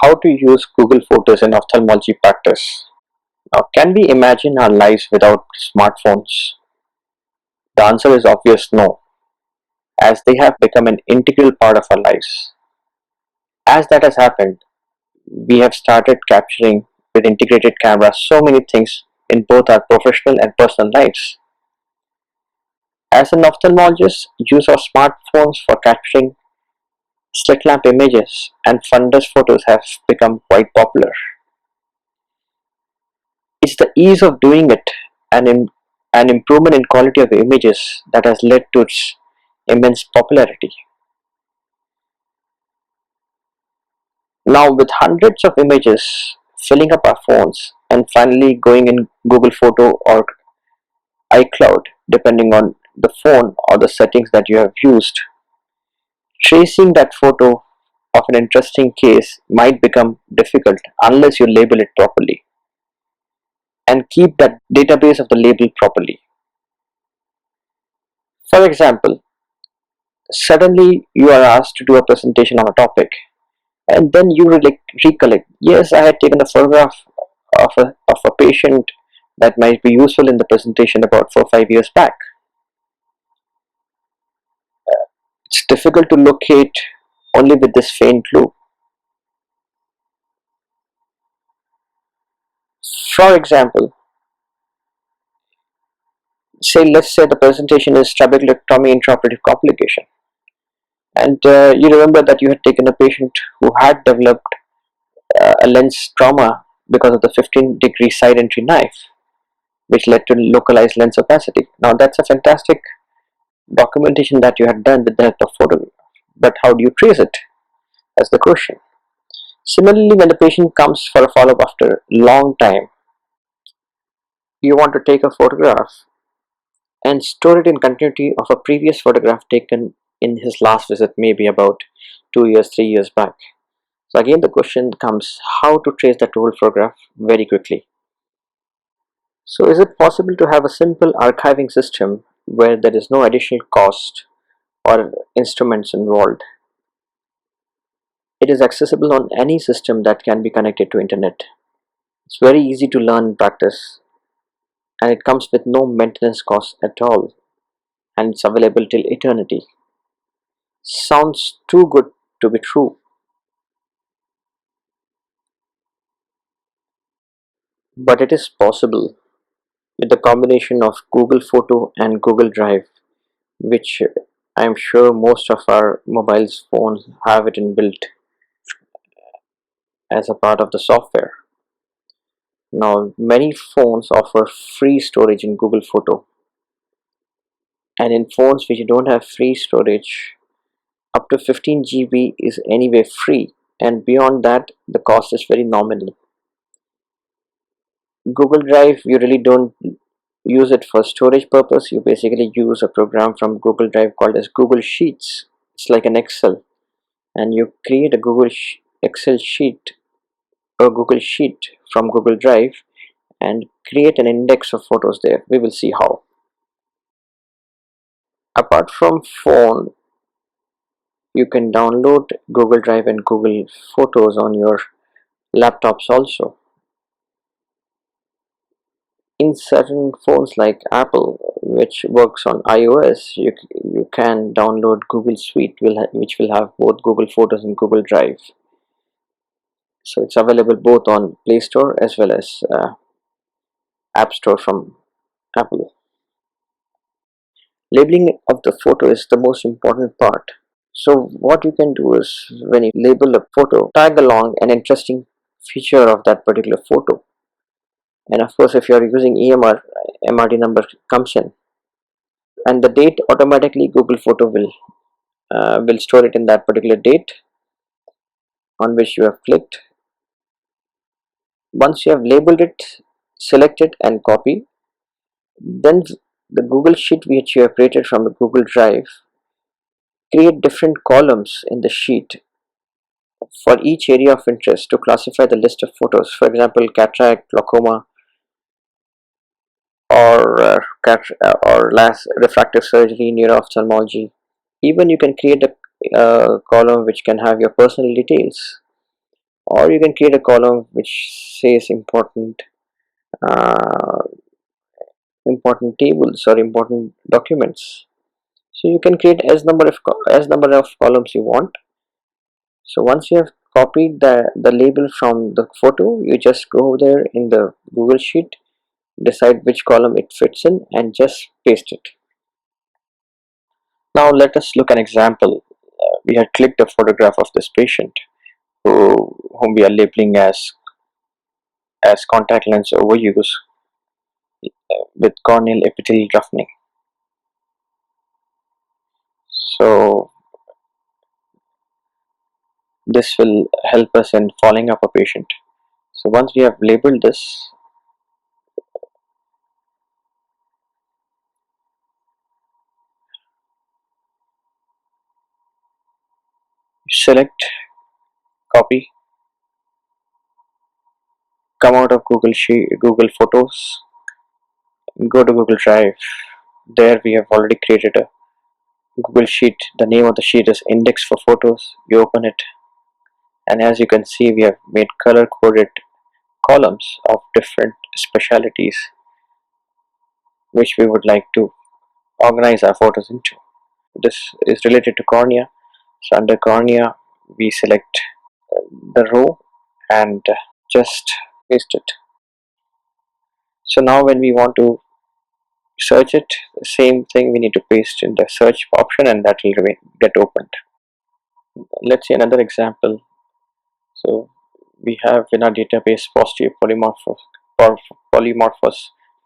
how to use Google Photos in ophthalmology practice. Now, can we imagine our lives without smartphones? The answer is obvious no, as they have become an integral part of our lives. As that has happened, we have started capturing with integrated cameras so many things in both our professional and personal lives. As an ophthalmologist, use of smartphones for capturing slit lamp images and fundus photos have become quite popular. It's the ease of doing it and an improvement in quality of images that has led to its immense popularity. Now, with hundreds of images filling up our phones and finally going in Google Photo or iCloud, depending on the phone or the settings that you have used, tracing that photo of an interesting case might become difficult unless you label it properly and keep that database of the label properly. For example, suddenly you are asked to do a presentation on a topic, and then you recollect, yes, I had taken a photograph of a patient that might be useful in the presentation about 4 or 5 years back. It's difficult to locate only with this faint clue. For example, let's say the presentation is trabeculectomy intraoperative complication, and you remember that you had taken a patient who had developed a lens trauma because of the 15-degree side entry knife, which led to localized lens opacity. Now, that's a fantastic documentation that you had done with the help of photograph, but how do you trace it? That's the question. Similarly, when the patient comes for a follow-up after a long time, you want to take a photograph and store it in continuity of a previous photograph taken in his last visit, maybe about 2 years, 3 years back. So again, the question comes how to trace that whole photograph very quickly. So is it possible to have a simple archiving system where there is no additional cost or instruments involved? It is accessible on any system that can be connected to internet. It's very easy to learn and practice, and it comes with no maintenance cost at all, and it's available till eternity. Sounds too good to be true, but it is possible with the combination of Google Photo and Google Drive, which I'm sure most of our mobile phones have it inbuilt as a part of the software. Now, many phones offer free storage in Google Photo, and in phones which don't have free storage, up to 15 GB is anyway free, and beyond that, the cost is very nominal. Google Drive, you really don't use it for storage purpose. You basically use a program from Google Drive called as Google Sheets. It's like an Excel, and you create a Excel sheet or Google Sheet from Google Drive and create an index of photos there. We will see how. Apart from phone, you can download Google Drive and Google Photos on your laptops also. In certain phones like Apple, which works on iOS, you can download Google Suite, which will have both Google Photos and Google Drive. So it's available both on Play Store as well as App Store from Apple. Labeling of the photo is the most important part. So what you can do is, when you label a photo, tag along an interesting feature of that particular photo. And of course, if you are using EMR, MRD number comes in, and the date automatically Google Photo will store it in that particular date on which you have clicked. Once you have labeled it, select it and copy, then the Google Sheet which you have created from the Google Drive, create different columns in the sheet for each area of interest to classify the list of photos. For example, cataract, glaucoma, or refractive surgery, neuro-ophthalmology. Even you can create a column which can have your personal details, or you can create a column which says uh, important tables or important documents. So you can create as number of columns you want. So once you have copied the label from the photo, you just go there in the Google Sheet, decide which column it fits in, and just paste it. Now let us look an example. We had clicked a photograph of this patient whom we are labeling as contact lens overuse with corneal epithelial roughening. So this will help us in following up a patient. So once we have labeled this, select copy, come out of Google Photos, go to Google Drive. There we have already created a Google Sheet. The name of the sheet is Index for Photos. You open it, and as you can see, we have made color coded columns of different specialities which we would like to organize our photos into. This is related to cornea. So under cornea, we select the row and just paste it. So now when we want to search it, the same thing we need to paste in the search option, and that will get opened. Let's see another example. So we have in our database posterior polymorphous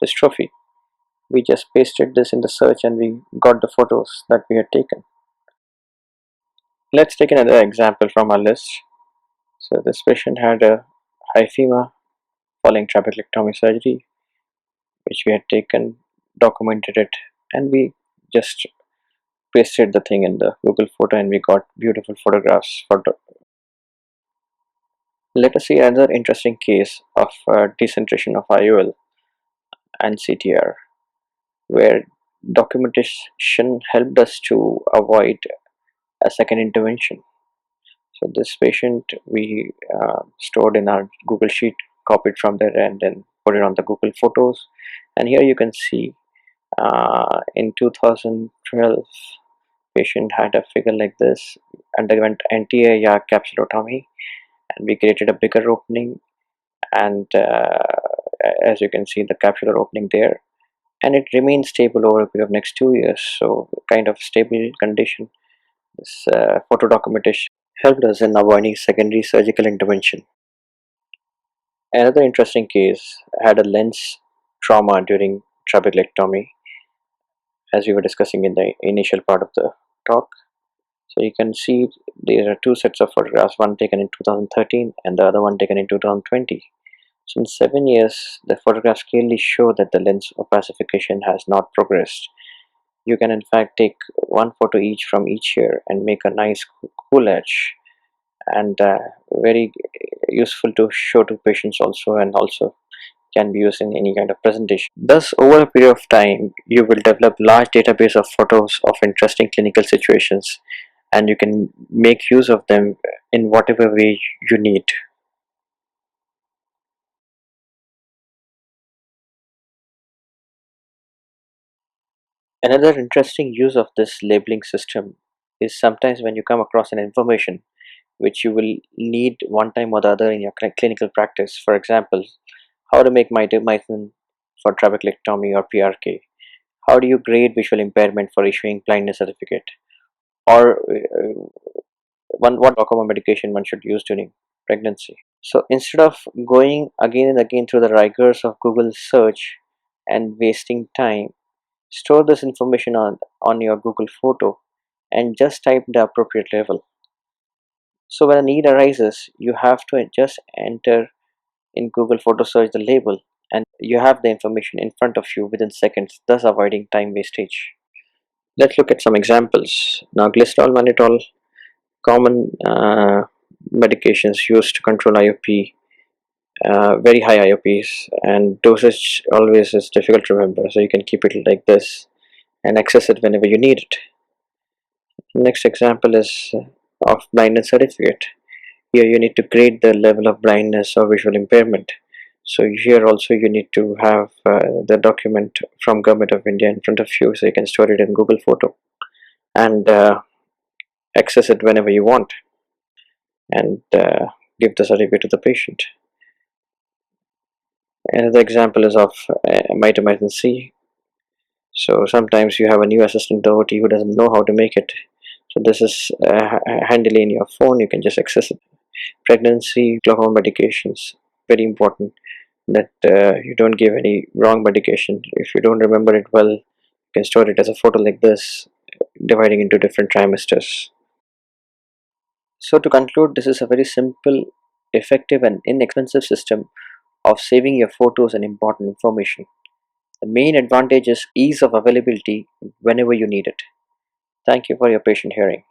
dystrophy. We just pasted this in the search and we got the photos that we had taken. Let's take another example from our list. So this patient had a hyphema following trabeculectomy surgery, which we had taken, documented it, and we just pasted the thing in the Google photo and we got beautiful photographs. Let us see another interesting case of decentration of IOL and CTR, where documentation helped us to avoid a second intervention. So this patient we stored in our Google Sheet, copied from there, and then put it on the Google Photos. And here you can see in 2012, patient had a figure like this, underwent anti-AR capsulotomy, and we created a bigger opening, and as you can see the capsular opening there, and it remains stable over a period of next 2 years. So kind of stable condition. This photo documentation helped us in avoiding secondary surgical intervention. Another interesting case had a lens trauma during trabeculectomy, as we were discussing in the initial part of the talk. So you can see there are two sets of photographs, one taken in 2013 and the other one taken in 2020. So in 7 years, the photographs clearly show that the lens opacification has not progressed. You can in fact take one photo each from each year and make a nice collage, and very useful to show to patients also, and also can be used in any kind of presentation. Thus, over a period of time, you will develop large database of photos of interesting clinical situations, and you can make use of them in whatever way you need. Another interesting use of this labeling system is sometimes when you come across an information which you will need one time or the other in your clinical practice. For example, how to make mitomycin for trabeculectomy or PRK. How do you grade visual impairment for issuing blindness certificate? Or what glaucoma medication one should use during pregnancy. So instead of going again and again through the rigors of Google search and wasting time, store this information on your Google photo and just type the appropriate level. So when a need arises, you have to just enter in Google photo search the label, and you have the information in front of you within seconds, thus avoiding time wastage. Let's look at some examples. Now glycerol mannitol, common medications used to control IOP, very high IOPs, and dosage always is difficult to remember, so you can keep it like this and access it whenever you need it. Next example is of blindness certificate. Here you need to grade the level of blindness or visual impairment. So here also you need to have the document from Government of India in front of you, so you can store it in Google Photo and access it whenever you want, and give the certificate to the patient. Another example is of mitomycin C. So sometimes you have a new assistant OT who doesn't know how to make it. So this is handily in your phone. You can just access it. Pregnancy, glaucoma medications, very important that you don't give any wrong medication. If you don't remember it well, you can store it as a photo like this, dividing into different trimesters. So to conclude, this is a very simple, effective and inexpensive system of saving your photos and important information. The main advantage is ease of availability whenever you need it. Thank you for your patient hearing.